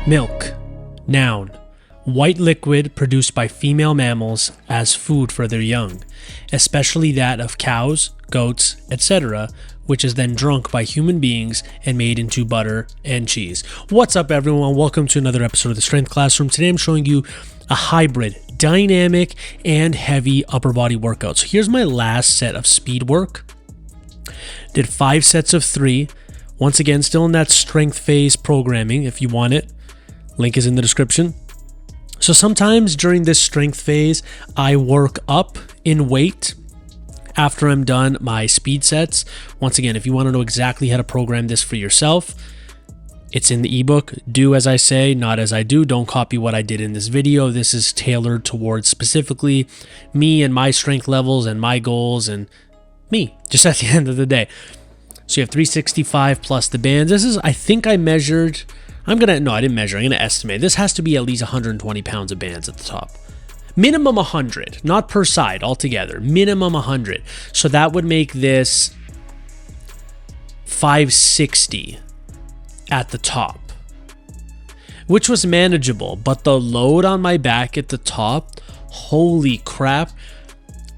Milk. Noun. White liquid produced by female mammals as food for their young, especially that of cows, goats, etc., which is then drunk by human beings and made into butter and cheese. What's up, everyone? Welcome to another episode of the Strength Classroom. Today I'm showing you a hybrid, dynamic, and heavy upper body workout. So here's my last set of speed work. Did 5 sets of 3. Once again, still in that strength phase programming if you want it. Link is in the description. So sometimes during this strength phase, I work up in weight after I'm done my speed sets. Once again, if you want to know exactly how to program this for yourself, it's in the ebook. Do as I say, not as I do. Don't copy what I did in this video. This is tailored towards specifically me and my strength levels and my goals and me, just at the end of the day. So you have 365 plus the bands. This is, I think I measured, I didn't measure, I'm gonna estimate. This has to be at least 120 pounds of bands at the top. Minimum 100, not per side altogether, minimum 100. So that would make this 560 at the top, which was manageable, but the load on my back at the top, holy crap.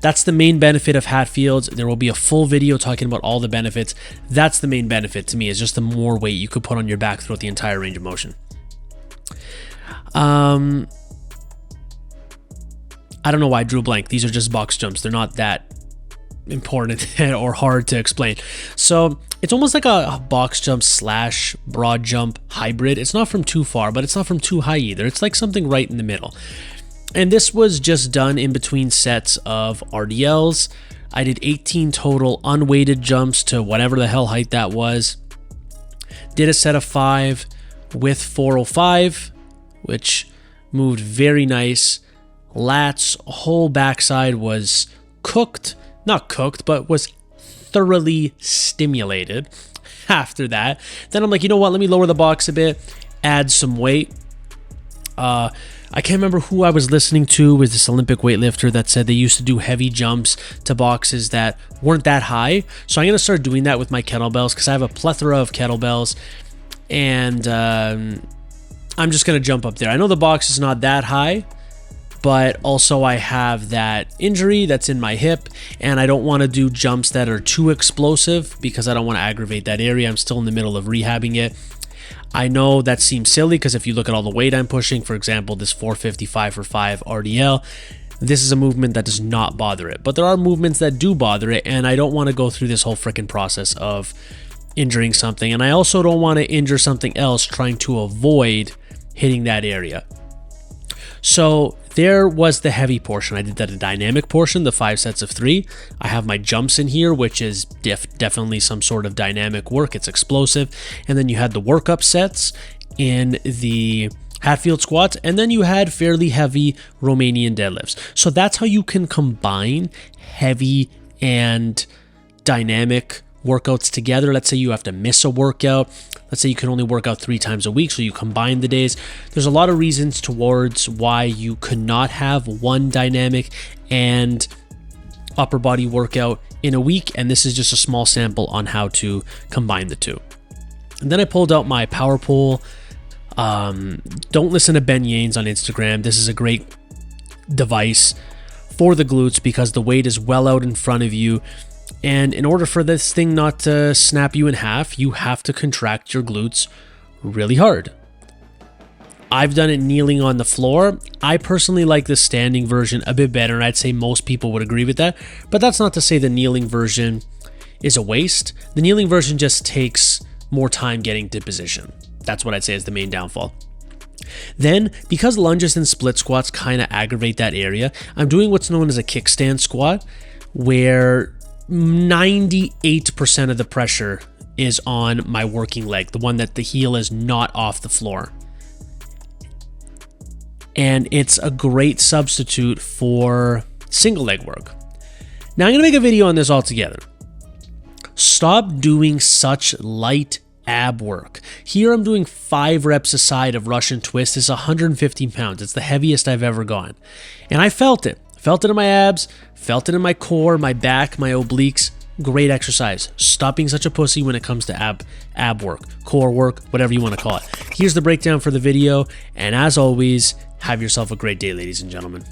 That's the main benefit of Hatfields. There will be a full video talking about all the benefits. That's the main benefit to me, is just the more weight you could put on your back throughout the entire range of motion. I don't know why I drew a blank. These are just box jumps. They're not that important or hard to explain. So it's almost like a box jump slash broad jump hybrid. It's not from too far, but it's not from too high either. It's like something right in the middle. And this was just done in between sets of RDLs. I did 18 total unweighted jumps to whatever the hell height that was. Did a set of 5 with 405, which moved very nice. Lats, whole backside was cooked. Not cooked, but was thoroughly stimulated after that. Then I'm like, you know what? Let me lower the box a bit, add some weight. I can't remember who I was listening to. Was this Olympic weightlifter that said they used to do heavy jumps to boxes that weren't that high. So I'm going to start doing that with my kettlebells because I have a plethora of kettlebells, and I'm just going to jump up there. I know the box is not that high, but also I have that injury that's in my hip, and I don't want to do jumps that are too explosive because I don't want to aggravate that area. I'm still in the middle of rehabbing it. I know that seems silly because if you look at all the weight I'm pushing, for example, this 455 for 5 RDL, this is a movement that does not bother it. But there are movements that do bother it, and I don't want to go through this whole freaking process of injuring something. And I also don't want to injure something else trying to avoid hitting that area. So there was the heavy portion. I did that a dynamic portion, the 5 sets of 3. I have my jumps in here, which is definitely some sort of dynamic work. It's explosive. And then you had the workup sets in the Hatfield squats, and then you had fairly heavy Romanian deadlifts. So that's how you can combine heavy and dynamic workouts together. Let's say you have to miss a workout. Let's say you can only work out 3 times a week, so you combine the days. There's a lot of reasons towards why you could not have one dynamic and upper body workout in a week, and this is just a small sample on how to combine the two. And then I pulled out my power pole. Don't listen to Ben Yanes on Instagram. This is a great device for the glutes because the weight is well out in front of you. And in order for this thing not to snap you in half, you have to contract your glutes really hard. I've done it kneeling on the floor. I personally like the standing version a bit better, and I'd say most people would agree with that. But that's not to say the kneeling version is a waste. The kneeling version just takes more time getting to position. That's what I'd say is the main downfall. Then, because lunges and split squats kind of aggravate that area, I'm doing what's known as a kickstand squat, where 98% of the pressure is on my working leg, the one that the heel is not off the floor. And it's a great substitute for single leg work. Now I'm going to make a video on this altogether. Stop doing such light ab work. Here I'm doing 5 reps a side of Russian twist. It's 115 pounds. It's the heaviest I've ever gone. And I felt it. Felt it in my abs, felt it in my core, my back, my obliques. Great exercise. Stop being such a pussy when it comes to ab work, core work, whatever you want to call it. Here's the breakdown for the video, and as always, have yourself a great day, ladies and gentlemen.